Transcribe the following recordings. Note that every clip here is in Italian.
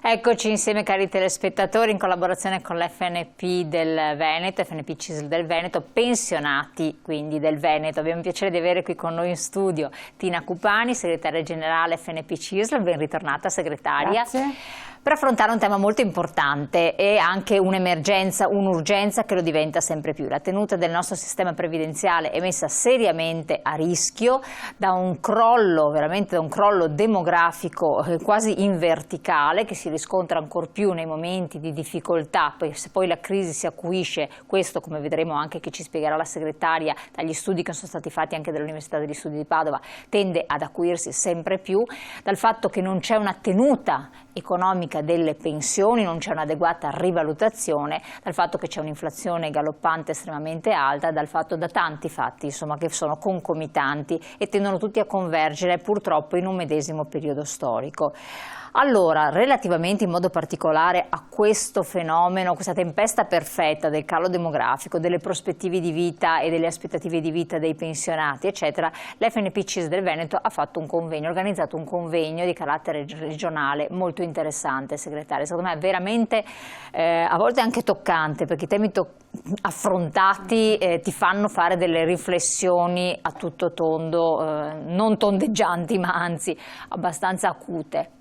Eccoci insieme cari telespettatori in collaborazione con l'FNP del Veneto, FNP CISL del Veneto, pensionati quindi del Veneto. Abbiamo il piacere di avere qui con noi in studio Tina Cupani, segretaria generale FNP CISL, ben ritornata segretaria. Grazie. Per affrontare un tema molto importante e anche un'emergenza, un'urgenza che lo diventa sempre più. La tenuta del nostro sistema previdenziale è messa seriamente a rischio da un crollo, veramente da un crollo demografico quasi in verticale che si riscontra ancor più nei momenti di difficoltà, se poi la crisi si acuisce, questo come vedremo anche che ci spiegherà la segretaria dagli studi che sono stati fatti anche dall'Università degli Studi di Padova, tende ad acuirsi sempre più, dal fatto che non c'è una tenuta economica delle pensioni, non c'è un'adeguata rivalutazione, dal fatto che c'è un'inflazione galoppante estremamente alta, da tanti fatti insomma, che sono concomitanti e tendono tutti a convergere purtroppo in un medesimo periodo storico. Allora, relativamente in modo particolare a questo fenomeno, questa tempesta perfetta del calo demografico, delle prospettive di vita e delle aspettative di vita dei pensionati, eccetera, l'FNP CISL del Veneto ha fatto un convegno, ha organizzato un convegno di carattere regionale molto interessante, segretaria. Secondo me è veramente a volte anche toccante, perché i temi affrontati ti fanno fare delle riflessioni a tutto tondo, non tondeggianti, ma anzi abbastanza acute.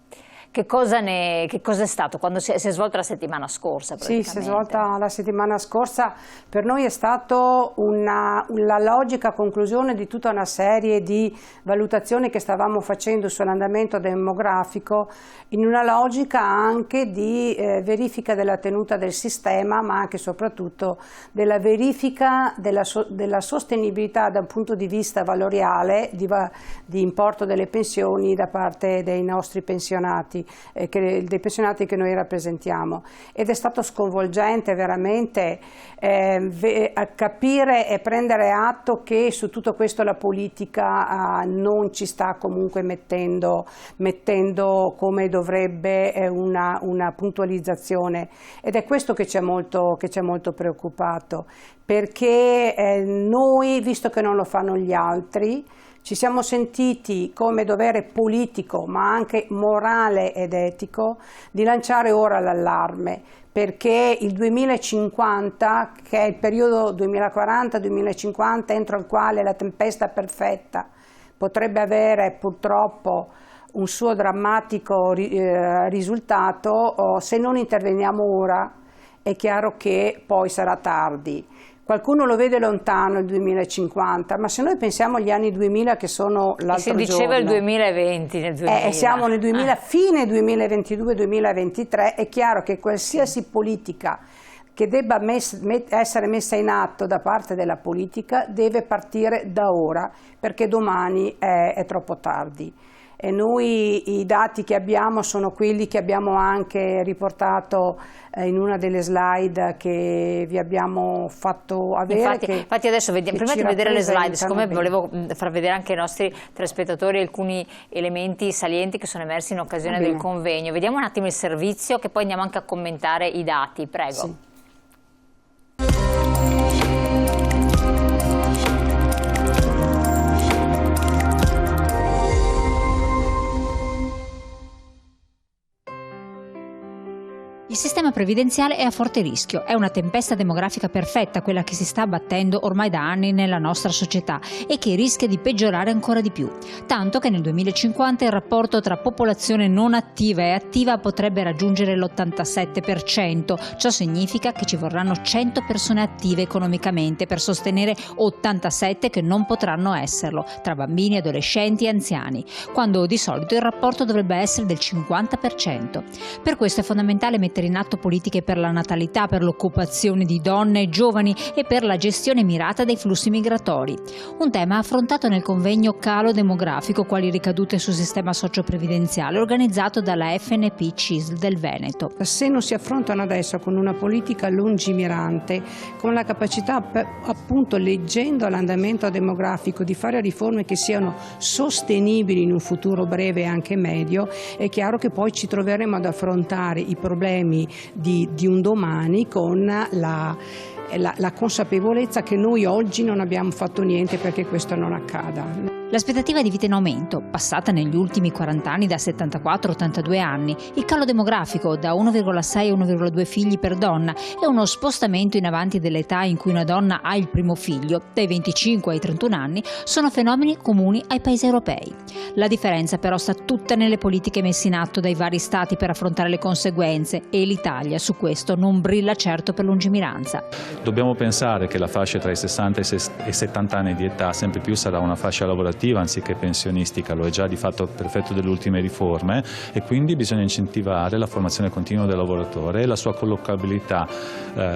Che cosa è stato quando si è svolta la settimana scorsa? Sì, si è svolta la settimana scorsa. Per noi è stato la logica conclusione di tutta una serie di valutazioni che stavamo facendo sull'andamento demografico, in una logica anche di verifica della tenuta del sistema, ma anche e soprattutto della verifica della sostenibilità da un punto di vista valoriale di importo delle pensioni da parte dei nostri pensionati. Dei pensionati che noi rappresentiamo, ed è stato sconvolgente veramente capire e prendere atto che su tutto questo la politica non ci sta comunque mettendo come dovrebbe una puntualizzazione, ed è questo che ci ha molto preoccupato, perché noi, visto che non lo fanno gli altri, ci siamo sentiti come dovere politico, ma anche morale ed etico, di lanciare ora l'allarme, perché il 2050, che è il periodo 2040-2050 entro il quale la tempesta perfetta potrebbe avere purtroppo un suo drammatico risultato, se non interveniamo ora è chiaro che poi sarà tardi. Qualcuno lo vede lontano il 2050, ma se noi pensiamo agli anni 2000 che sono l'altro giorno... Si diceva il 2020 nel 2000. Siamo nel 2000, fine 2022-2023, è chiaro che qualsiasi politica che debba essere messa in atto da parte della politica deve partire da ora, perché domani è troppo tardi. E noi i dati che abbiamo sono quelli che abbiamo anche riportato in una delle slide che vi abbiamo fatto avere. Infatti adesso vediamo, prima di vedere le slide, siccome volevo far vedere anche ai nostri telespettatori alcuni elementi salienti che sono emersi in occasione del convegno. Vediamo un attimo il servizio, che poi andiamo anche a commentare i dati, prego. Sì. Il sistema previdenziale è a forte rischio, è una tempesta demografica perfetta quella che si sta abbattendo ormai da anni nella nostra società e che rischia di peggiorare ancora di più, tanto che nel 2050 il rapporto tra popolazione non attiva e attiva potrebbe raggiungere l'87%, ciò significa che ci vorranno 100 persone attive economicamente per sostenere 87 che non potranno esserlo, tra bambini, adolescenti e anziani, quando di solito il rapporto dovrebbe essere del 50%. Per questo è fondamentale mettere in atto politiche per la natalità, per l'occupazione di donne e giovani e per la gestione mirata dei flussi migratori. Un tema affrontato nel convegno Calo demografico, quali ricadute sul sistema socioprevidenziale, organizzato dalla FNP CISL del Veneto. Se non si affrontano adesso con una politica lungimirante, con la capacità appunto, leggendo l'andamento demografico, di fare riforme che siano sostenibili in un futuro breve e anche medio, è chiaro che poi ci troveremo ad affrontare i problemi di un domani con la consapevolezza che noi oggi non abbiamo fatto niente perché questo non accada. L'aspettativa di vita in aumento, passata negli ultimi 40 anni da 74 a 82 anni, il calo demografico da 1,6 a 1,2 figli per donna e uno spostamento in avanti dell'età in cui una donna ha il primo figlio, dai 25 ai 31 anni, sono fenomeni comuni ai paesi europei. La differenza però sta tutta nelle politiche messe in atto dai vari stati per affrontare le conseguenze e l'Italia su questo non brilla certo per lungimiranza. Dobbiamo pensare che la fascia tra i 60 e i 70 anni di età sempre più sarà una fascia lavorativa anziché pensionistica, lo è già di fatto per effetto delle ultime riforme, e quindi bisogna incentivare la formazione continua del lavoratore e la sua collocabilità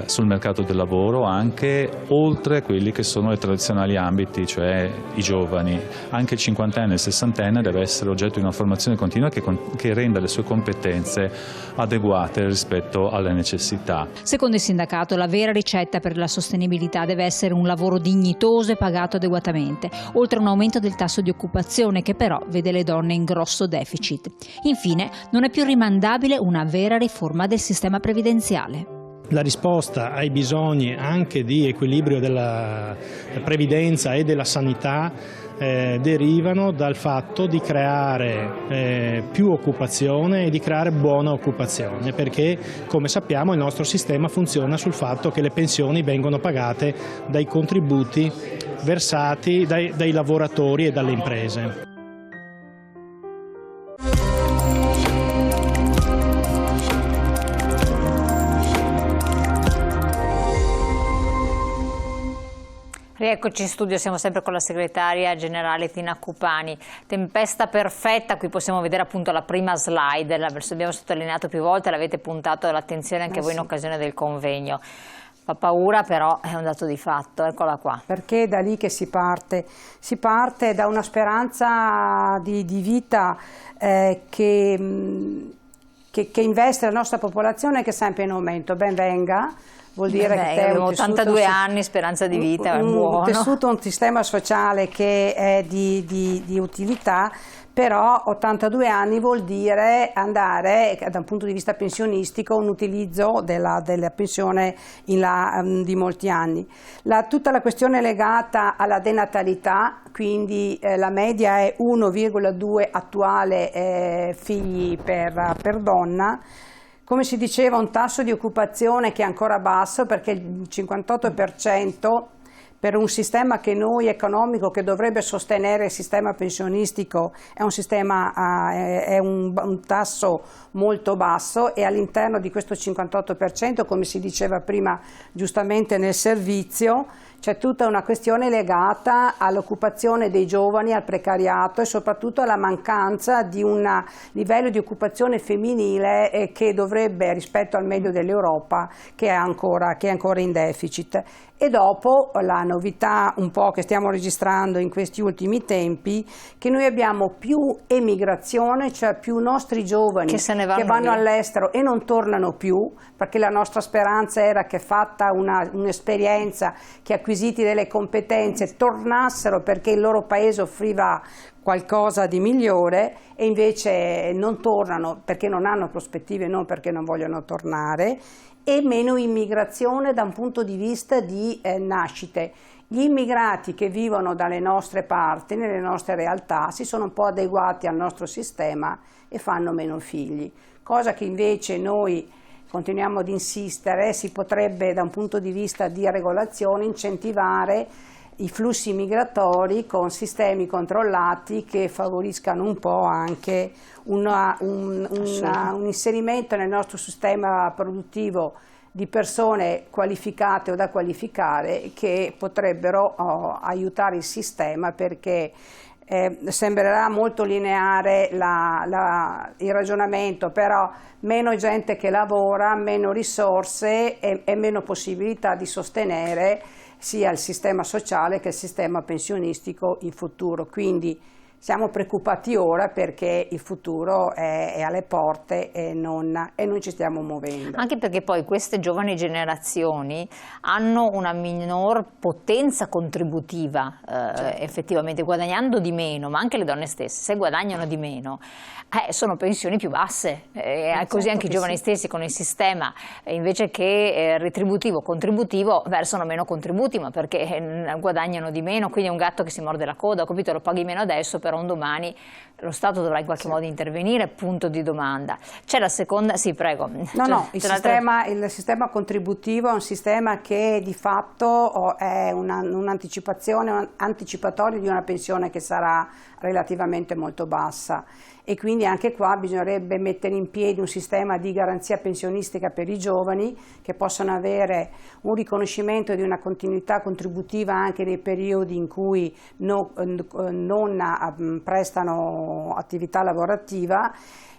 sul mercato del lavoro anche oltre quelli che sono i tradizionali ambiti, cioè i giovani. Anche il 50enne e il 60enne deve essere oggetto di una formazione continua che renda le sue competenze adeguate rispetto alle necessità. Secondo il sindacato, la vera ricetta per la sostenibilità deve essere un lavoro dignitoso e pagato adeguatamente, oltre a un aumento del tasso di occupazione che però vede le donne in grosso deficit. Infine, non è più rimandabile una vera riforma del sistema previdenziale. La risposta ai bisogni anche di equilibrio della previdenza e della sanità derivano dal fatto di creare più occupazione e di creare buona occupazione, perché come sappiamo il nostro sistema funziona sul fatto che le pensioni vengono pagate dai contributi versati dai lavoratori e dalle imprese. Rieccoci in studio, siamo sempre con la segretaria generale Tina Cupani. Tempesta perfetta, qui possiamo vedere appunto la prima slide, abbiamo sottolineato più volte, l'avete puntato l'attenzione anche voi in occasione del convegno. Fa paura, però è un dato di fatto, eccola qua. Perché è da lì che si parte da una speranza di vita che investe la nostra popolazione, che è sempre in aumento. Ben venga. Vuol dire che abbiamo 82 anni, speranza di vita, è buono. Un sistema sociale che è di utilità, però 82 anni vuol dire andare, da un punto di vista pensionistico, un utilizzo della pensione di molti anni. Tutta la questione legata alla denatalità, quindi la media è 1,2 attuale figli per donna. Come si diceva, un tasso di occupazione che è ancora basso, perché il 58% per un sistema economico che dovrebbe sostenere il sistema pensionistico è un tasso molto basso, e all'interno di questo 58%, come si diceva prima giustamente nel servizio, c'è tutta una questione legata all'occupazione dei giovani, al precariato e soprattutto alla mancanza di un livello di occupazione femminile che dovrebbe, rispetto al medio dell'Europa, che è ancora in deficit. E dopo la novità un po' che stiamo registrando in questi ultimi tempi, che noi abbiamo più emigrazione, cioè più nostri giovani che vanno all'estero e non tornano più, perché la nostra speranza era che, fatta un'esperienza, che acquisiti delle competenze, tornassero perché il loro paese offriva qualcosa di migliore, e invece non tornano perché non hanno prospettive, non perché non vogliono tornare. E meno immigrazione da un punto di vista di nascite. Gli immigrati che vivono dalle nostre parti, nelle nostre realtà, si sono un po' adeguati al nostro sistema e fanno meno figli, cosa che invece noi continuiamo ad insistere, si potrebbe da un punto di vista di regolazione incentivare i flussi migratori con sistemi controllati che favoriscano un po' anche un inserimento nel nostro sistema produttivo di persone qualificate o da qualificare, che potrebbero aiutare il sistema, perché sembrerà molto lineare il ragionamento, però meno gente che lavora, meno risorse e meno possibilità di sostenere sia il sistema sociale che il sistema pensionistico in futuro. Quindi siamo preoccupati ora perché il futuro è alle porte e non ci stiamo muovendo. Anche perché poi queste giovani generazioni hanno una minor potenza contributiva, Certo. effettivamente guadagnando di meno, ma anche le donne stesse, se guadagnano di meno, sono pensioni più basse, così anche i giovani stessi con il sistema invece che retributivo, contributivo, versano meno contributi, ma perché guadagnano di meno, quindi è un gatto che si morde la coda, ho capito, lo paghi meno adesso, però un domani lo Stato dovrà in qualche modo intervenire, punto di domanda. C'è la seconda, sì prego. No, il sistema contributivo è un sistema che di fatto è un'anticipazione, un anticipatorio di una pensione che sarà relativamente molto bassa, e quindi anche qua bisognerebbe mettere in piedi un sistema di garanzia pensionistica per i giovani che possano avere un riconoscimento di una continuità contributiva anche nei periodi in cui non prestano attività lavorativa,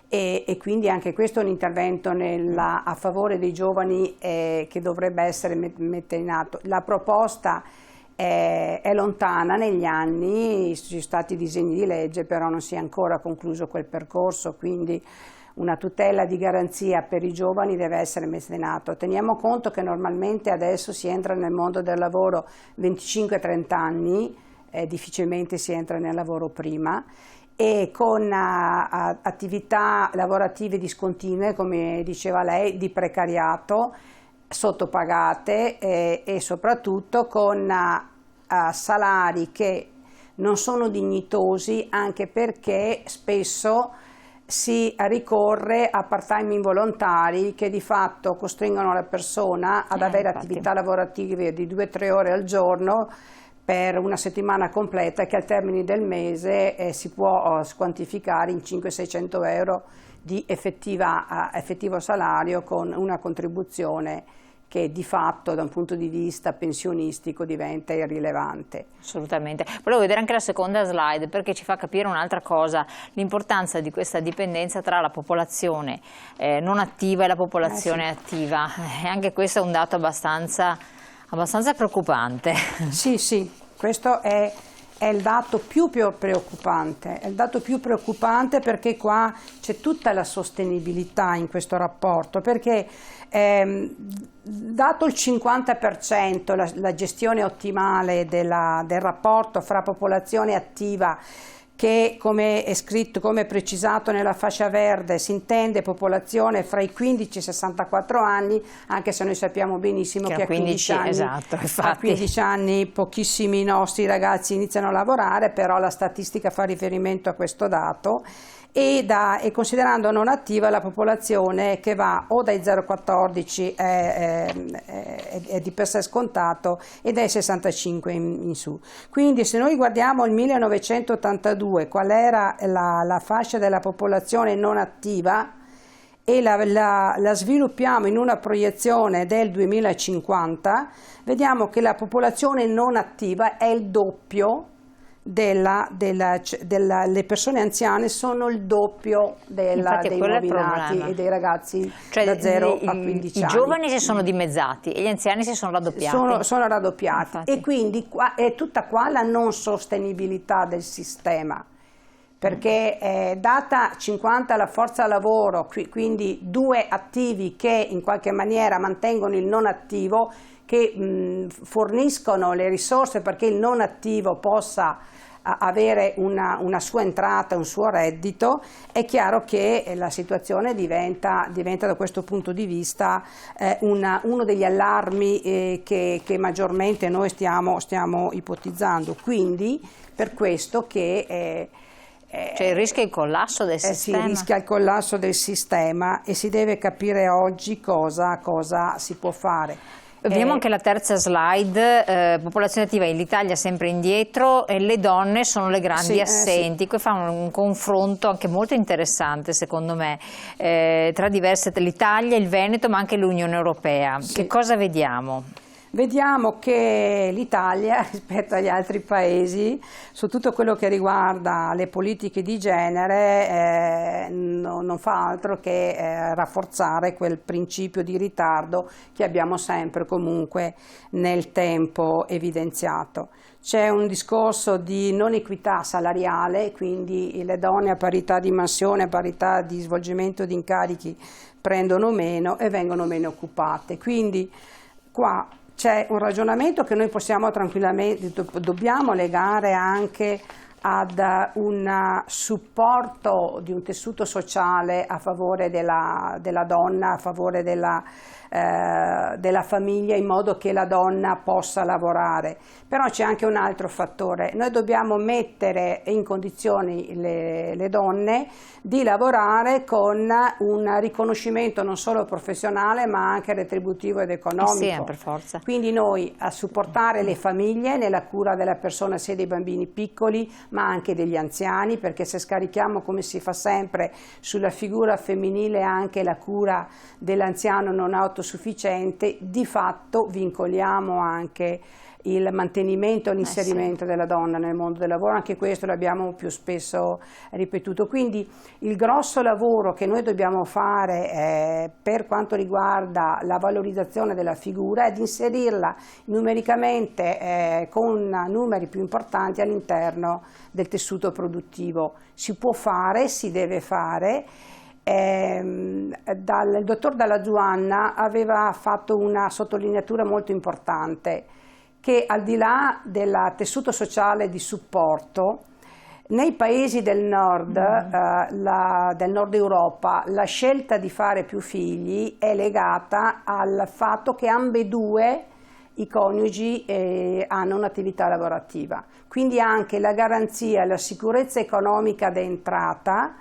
e quindi anche questo è un intervento a favore dei giovani che dovrebbe essere messo in atto. La proposta è lontana negli anni, ci sono stati disegni di legge, però non si è ancora concluso quel percorso, quindi una tutela di garanzia per i giovani deve essere messa in atto. Teniamo conto che normalmente adesso si entra nel mondo del lavoro 25-30 anni, difficilmente si entra nel lavoro prima, e con attività lavorative discontinue, come diceva lei, di precariato, sottopagate e soprattutto con salari che non sono dignitosi, anche perché spesso si ricorre a part-time involontari che di fatto costringono la persona ad avere attività lavorative di 2-3 ore al giorno per una settimana completa, che al termine del mese si può quantificare in 500-600 euro di effettivo salario, con una contribuzione che di fatto da un punto di vista pensionistico diventa irrilevante. Assolutamente. Volevo vedere anche la seconda slide perché ci fa capire un'altra cosa, l'importanza di questa dipendenza tra la popolazione non attiva e la popolazione attiva. Anche questo è un dato abbastanza preoccupante. Sì, questo è il dato più preoccupante, perché qua c'è tutta la sostenibilità in questo rapporto, perché dato il 50% la gestione ottimale del rapporto fra popolazione attiva, che come è scritto, come è precisato nella fascia verde, si intende popolazione fra i 15 e i 64 anni, anche se noi sappiamo benissimo che a 15 anni, esatto, a 15 anni pochissimi nostri ragazzi iniziano a lavorare, però la statistica fa riferimento a questo dato, e considerando non attiva la popolazione che va o dai 0,14 è di per sé scontato, e dai 65 in su. Quindi se noi guardiamo il 1982, qual era la fascia della popolazione non attiva, e la sviluppiamo in una proiezione del 2050, vediamo che la popolazione non attiva è il doppio le persone anziane, sono il doppio dei nuovi nati e dei ragazzi, cioè da 0 a 15 anni. I giovani si sono dimezzati e gli anziani si sono raddoppiati. Sono raddoppiati. Infatti. E quindi è tutta qua la non sostenibilità del sistema, perché data 50 la forza lavoro, quindi 2 attivi che in qualche maniera mantengono il non attivo, che forniscono le risorse perché il non attivo possa avere una sua entrata, un suo reddito, è chiaro che la situazione diventa da questo punto di vista uno degli allarmi che maggiormente noi stiamo ipotizzando. Quindi per questo che cioè il rischio è il collasso del sistema. Si rischia il collasso del sistema, e si deve capire oggi cosa si può fare. Vediamo anche la terza slide, popolazione attiva in Italia sempre indietro, e le donne sono le grandi assenti. Qui fa un confronto anche molto interessante secondo me tra l'Italia, il Veneto, ma anche l'Unione Europea. Che cosa vediamo? Vediamo che l'Italia rispetto agli altri paesi, su tutto quello che riguarda le politiche di genere, non fa altro che rafforzare quel principio di ritardo che abbiamo sempre comunque nel tempo evidenziato. C'è un discorso di non equità salariale, quindi le donne a parità di mansione, a parità di svolgimento di incarichi prendono meno e vengono meno occupate. Quindi qua c'è un ragionamento che noi possiamo tranquillamente, dobbiamo legare anche ad un supporto di un tessuto sociale a favore della donna, a favore della famiglia, in modo che la donna possa lavorare. Però c'è anche un altro fattore: noi dobbiamo mettere in condizioni le donne di lavorare con un riconoscimento non solo professionale ma anche retributivo ed economico. Sì, per forza. Quindi noi a supportare le famiglie nella cura della persona, sia dei bambini piccoli ma anche degli anziani, perché se scarichiamo, come si fa sempre, sulla figura femminile anche la cura dell'anziano non autosufficiente, di fatto vincoliamo anche il mantenimento e l'inserimento della donna nel mondo del lavoro. Anche questo l'abbiamo più spesso ripetuto. Quindi il grosso lavoro che noi dobbiamo fare per quanto riguarda la valorizzazione della figura è di inserirla numericamente con numeri più importanti all'interno del tessuto produttivo. Si può fare, si deve fare. Il dottor Dalla Zuanna aveva fatto una sottolineatura molto importante, che al di là del tessuto sociale di supporto, nei paesi del nord, del nord Europa, la scelta di fare più figli è legata al fatto che ambedue i coniugi hanno un'attività lavorativa. Quindi anche la garanzia e la sicurezza economica d'entrata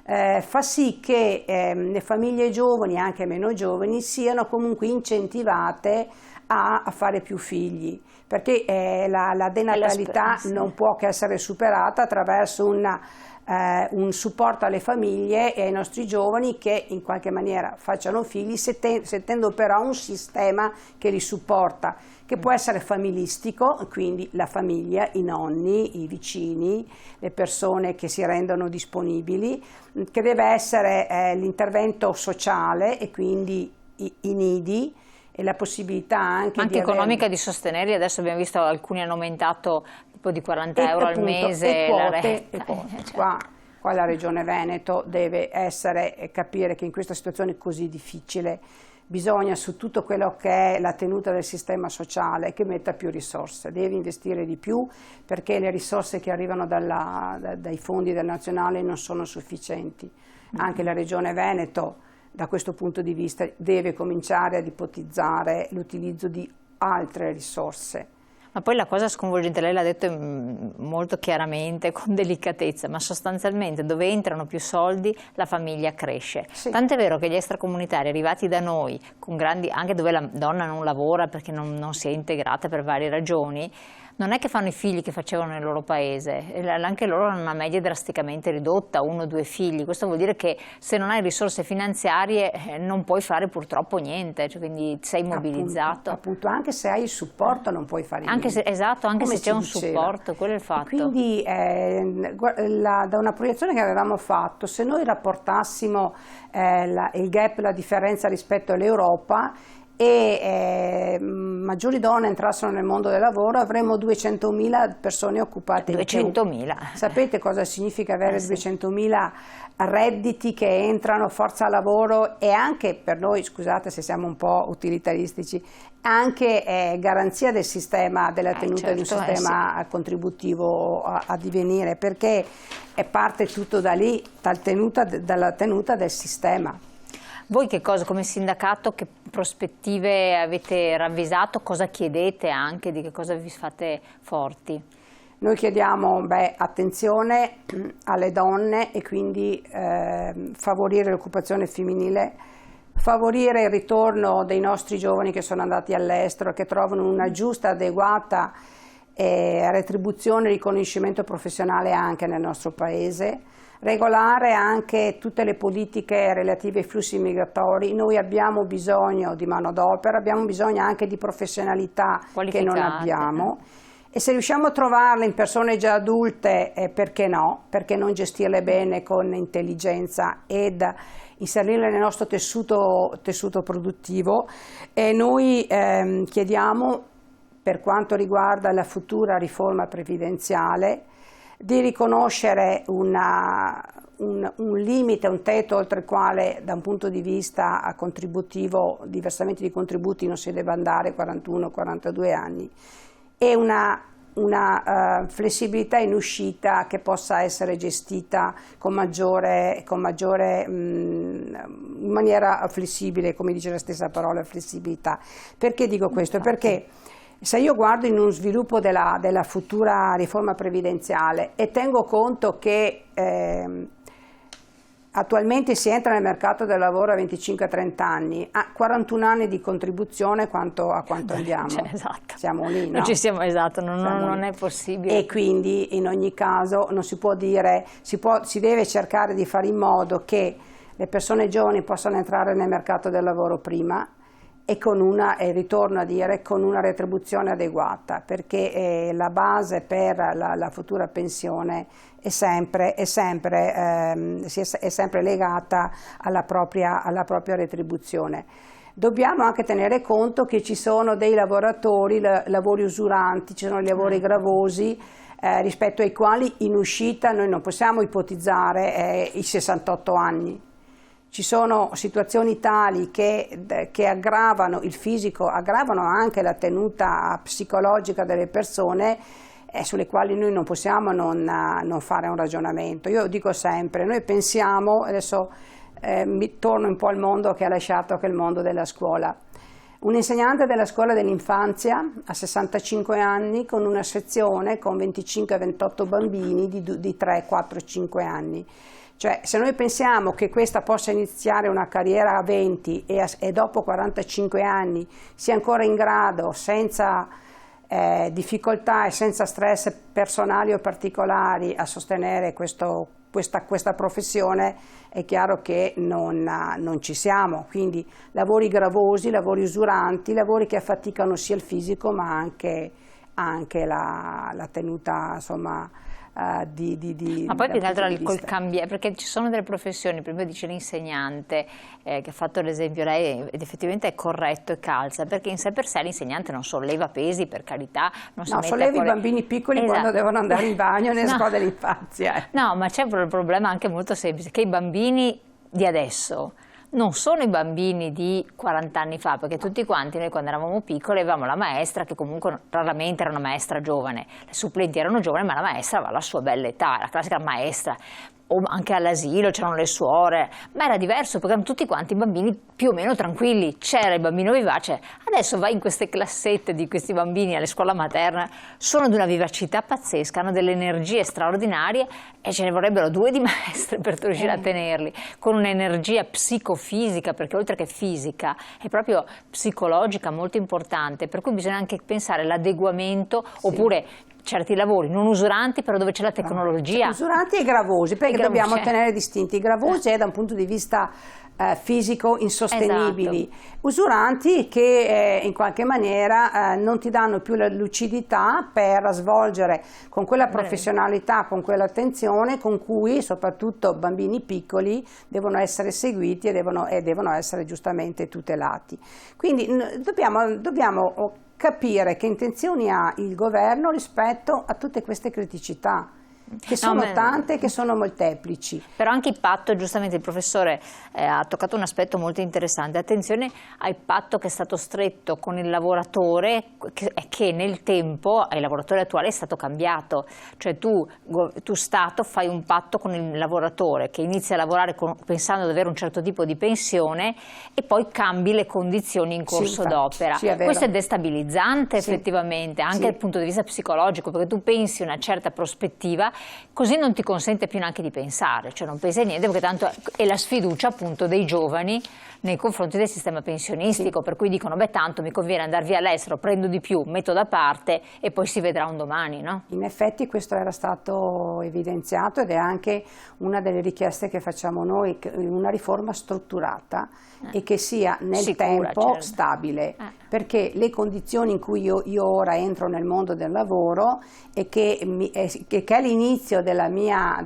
fa sì che le famiglie giovani, anche meno giovani, siano comunque incentivate a fare più figli, perché la denatalità non può che essere superata attraverso un supporto alle famiglie e ai nostri giovani che in qualche maniera facciano figli, sentendo però un sistema che li supporta, che può essere familistico, quindi la famiglia, i nonni, i vicini, le persone che si rendono disponibili, che deve essere l'intervento sociale e quindi i nidi, e la possibilità anche di economica di sostenerli. Adesso abbiamo visto alcuni hanno aumentato tipo di 40 euro al mese. Quote. Qua la Regione Veneto deve capire che in questa situazione così difficile bisogna, su tutto quello che è la tenuta del sistema sociale, che metta più risorse, deve investire di più, perché le risorse che arrivano dai fondi del nazionale non sono sufficienti. Anche la Regione Veneto da questo punto di vista deve cominciare ad ipotizzare l'utilizzo di altre risorse. Ma poi la cosa sconvolgente, lei l'ha detto molto chiaramente, con delicatezza, ma sostanzialmente dove entrano più soldi la famiglia cresce. Sì. Tant'è vero che gli extracomunitari arrivati da noi, anche dove la donna non lavora perché non si è integrata per varie ragioni, non è che fanno i figli che facevano nel loro paese, anche loro hanno una media drasticamente ridotta, 1 o 2 figli. Questo vuol dire che se non hai risorse finanziarie non puoi fare purtroppo niente, cioè, quindi sei immobilizzato. Appunto, anche se hai il supporto non puoi fare niente. Esatto, anche se c'è un supporto, quello è il fatto. Quindi da una proiezione che avevamo fatto, se noi rapportassimo il gap, la differenza rispetto all'Europa, e maggiori donne entrassero nel mondo del lavoro, avremo 200.000 persone occupate. 200.000. Sapete cosa significa avere 200.000 redditi che entrano, forza lavoro, e anche per noi, scusate se siamo un po' utilitaristici, anche garanzia del sistema, della tenuta di un sistema contributivo a divenire, perché parte tutto da lì, dalla tenuta del sistema. Voi che cosa, come sindacato, che prospettive avete ravvisato, cosa chiedete anche, di che cosa vi fate forti? Noi chiediamo attenzione alle donne e quindi favorire l'occupazione femminile, favorire il ritorno dei nostri giovani che sono andati all'estero, che trovano una giusta, adeguata retribuzione e riconoscimento professionale anche nel nostro paese, regolare anche tutte le politiche relative ai flussi migratori. Noi abbiamo bisogno di manodopera, abbiamo bisogno anche di professionalità che non abbiamo. E se riusciamo a trovarle in persone già adulte, perché no? Perché non gestirle bene con intelligenza ed inserirle nel nostro tessuto produttivo. E noi chiediamo, per quanto riguarda la futura riforma previdenziale, di riconoscere un limite, un tetto oltre il quale da un punto di vista contributivo, di versamenti di contributi, non si deve andare 41-42 anni, e una flessibilità in uscita che possa essere gestita in maniera flessibile, come dice la stessa parola, flessibilità. Perché dico questo? Perché se io guardo in uno sviluppo della futura riforma previdenziale e tengo conto che attualmente si entra nel mercato del lavoro a 25-30 anni, a 41 anni di contribuzione a quanto andiamo? Esatto. Siamo lì, no? Non ci siamo, esatto, non è possibile. E quindi in ogni caso non si può dire, si deve cercare di fare in modo che le persone giovani possano entrare nel mercato del lavoro prima, e ritorno a dire, con una retribuzione adeguata, perché la base per la futura pensione è sempre legata alla propria retribuzione. Dobbiamo anche tenere conto che ci sono dei lavori usuranti, ci sono i lavori gravosi, rispetto ai quali in uscita noi non possiamo ipotizzare i 68 anni. Ci sono situazioni tali che aggravano il fisico, aggravano anche la tenuta psicologica delle persone, sulle quali noi non possiamo non fare un ragionamento. Io dico sempre, noi pensiamo, adesso mi torno un po' al mondo che ha lasciato, che è il mondo della scuola. Un insegnante della scuola dell'infanzia a 65 anni con una sezione con 25-28 bambini di 3, 4, 5 anni. Cioè, se noi pensiamo che questa possa iniziare una carriera a 20 e dopo 45 anni sia ancora in grado, senza difficoltà e senza stress personali o particolari, a sostenere questa professione, è chiaro che non ci siamo. Quindi lavori gravosi, lavori usuranti, lavori che affaticano sia il fisico ma anche la tenuta, insomma, ma poi più che altro col cambiare, perché ci sono delle professioni, prima dice l'insegnante, che ha fatto l'esempio lei, ed effettivamente è corretto e calza, perché in sé per sé l'insegnante non solleva pesi, per carità, non si mette solleva i bambini piccoli, esatto, quando devono andare in bagno nelle scuole dell'infanzia. No, ma c'è un problema anche molto semplice, che i bambini di adesso non sono i bambini di 40 anni fa, perché tutti quanti noi quando eravamo piccoli avevamo la maestra, che comunque raramente era una maestra giovane, le supplenti erano giovani ma la maestra aveva la sua bella età, la classica maestra, o anche all'asilo c'erano le suore, ma era diverso perché erano tutti quanti bambini più o meno tranquilli, c'era il bambino vivace. Adesso vai in queste classette di questi bambini alle scuole materne, sono di una vivacità pazzesca, hanno delle energie straordinarie e ce ne vorrebbero 2 di maestre per riuscire a tenerli, con un'energia psicofisica, perché oltre che fisica è proprio psicologica molto importante, per cui bisogna anche pensare all'adeguamento, oppure certi lavori non usuranti, però dove c'è la tecnologia. Usuranti e gravosi, perché dobbiamo tenere distinti. I gravosi è da un punto di vista fisico insostenibili, esatto. Usuranti che in qualche maniera non ti danno più la lucidità per svolgere con quella professionalità, con quell'attenzione con cui soprattutto bambini piccoli devono essere seguiti e devono essere giustamente tutelati. Quindi dobbiamo capire che intenzioni ha il governo rispetto a tutte queste criticità, che sono tante, che sono molteplici. Però anche il patto, giustamente il professore ha toccato un aspetto molto interessante, attenzione al patto che è stato stretto con il lavoratore, che nel tempo ai lavoratori attuali è stato cambiato, cioè tu Stato fai un patto con il lavoratore che inizia a lavorare pensando di avere un certo tipo di pensione e poi cambi le condizioni in corso d'opera. Questo è destabilizzante effettivamente, anche dal punto di vista psicologico, perché tu pensi una certa prospettiva, così non ti consente più neanche di pensare, cioè non pensi a niente, perché tanto è la sfiducia appunto dei giovani nei confronti del sistema pensionistico, per cui dicono beh tanto mi conviene andare via all'estero, prendo di più, metto da parte e poi si vedrà un domani, no? In effetti questo era stato evidenziato ed è anche una delle richieste che facciamo noi, una riforma strutturata e che sia nel Sicura, tempo certo. stabile, perché le condizioni in cui io ora entro nel mondo del lavoro e che è l'inizio della mia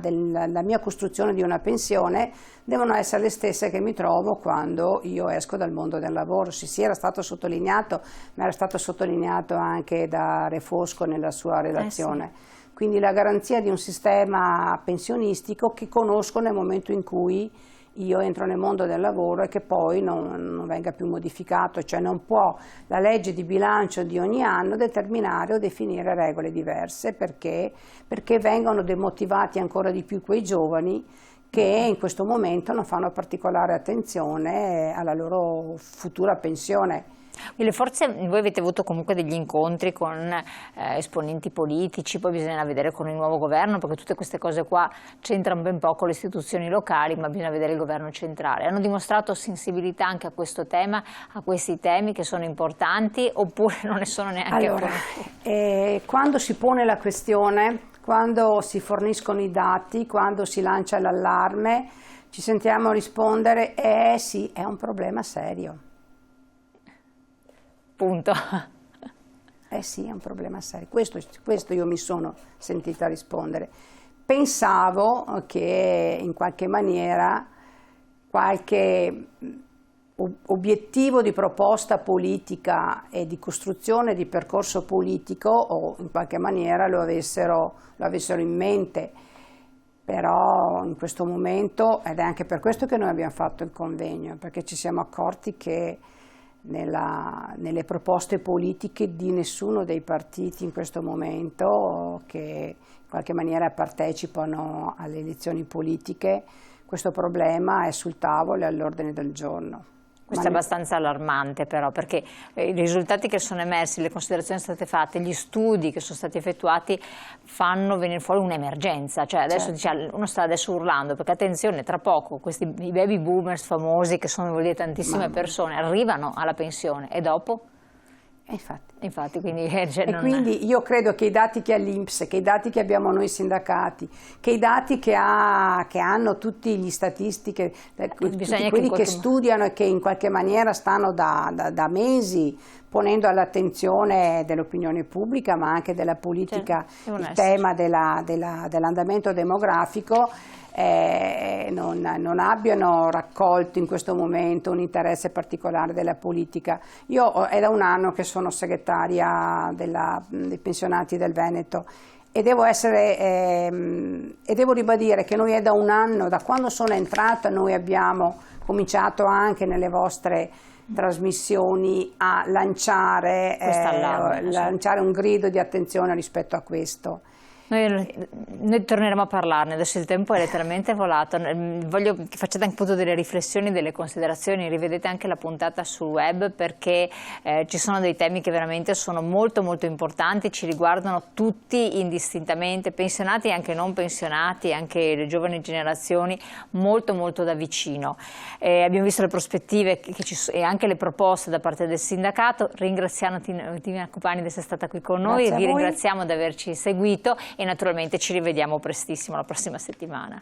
costruzione di una pensione devono essere le stesse che mi trovo quando io esco dal mondo del lavoro. Sì, era stato sottolineato, ma era stato sottolineato anche da Re Fosco nella sua relazione. Sì. Quindi la garanzia di un sistema pensionistico che conosco nel momento in cui io entro nel mondo del lavoro e che poi non venga più modificato, cioè non può la legge di bilancio di ogni anno determinare o definire regole diverse perché vengono demotivati ancora di più quei giovani che in questo momento non fanno particolare attenzione alla loro futura pensione. Le forze, voi avete avuto comunque degli incontri con esponenti politici, poi bisogna vedere con il nuovo governo, perché tutte queste cose qua c'entrano ben poco le istituzioni locali, ma bisogna vedere il governo centrale. Hanno dimostrato sensibilità anche a questo tema, a questi temi che sono importanti, oppure non ne sono neanche conosciuti? Quando si pone la questione, quando si forniscono i dati, quando si lancia l'allarme, ci sentiamo rispondere sì, è un problema serio. Punto. Sì, è un problema serio. Questo io mi sono sentita rispondere. Pensavo che in qualche maniera qualche obiettivo di proposta politica e di costruzione di percorso politico o in qualche maniera lo avessero in mente, però in questo momento, ed è anche per questo che noi abbiamo fatto il convegno, perché ci siamo accorti che nelle proposte politiche di nessuno dei partiti in questo momento che in qualche maniera partecipano alle elezioni politiche, questo problema è sul tavolo e all'ordine del giorno. Questo è abbastanza allarmante però, perché i risultati che sono emersi, le considerazioni state fatte, gli studi che sono stati effettuati fanno venire fuori un'emergenza, cioè adesso uno sta adesso urlando, perché attenzione, tra poco i baby boomers famosi, che sono vuol dire tantissime persone, arrivano alla pensione e dopo? Infatti, quindi, quindi io credo che i dati che ha l'INPS, che i dati che abbiamo noi sindacati, che i dati che hanno tutti gli statistiche, tutti quelli che studiano e che in qualche maniera stanno da mesi ponendo all'attenzione dell'opinione pubblica ma anche della politica il tema dell'andamento demografico, non abbiano raccolto in questo momento un interesse particolare della politica. Io è da un anno che sono segretaria dei pensionati del Veneto e devo ribadire che noi è da un anno, da quando sono entrata, noi abbiamo cominciato anche nelle vostre trasmissioni a lanciare un grido di attenzione rispetto a questo. Noi torneremo a parlarne, adesso il tempo è letteralmente volato, voglio che facciate anche appunto delle riflessioni, delle considerazioni, rivedete anche la puntata sul web perché ci sono dei temi che veramente sono molto molto importanti, ci riguardano tutti indistintamente, pensionati e anche non pensionati, anche le giovani generazioni, molto molto da vicino. Abbiamo visto le prospettive e anche le proposte da parte del sindacato, ringraziamo Tina Cupani di essere stata qui con noi, vi ringraziamo di averci seguito e naturalmente ci rivediamo prestissimo la prossima settimana.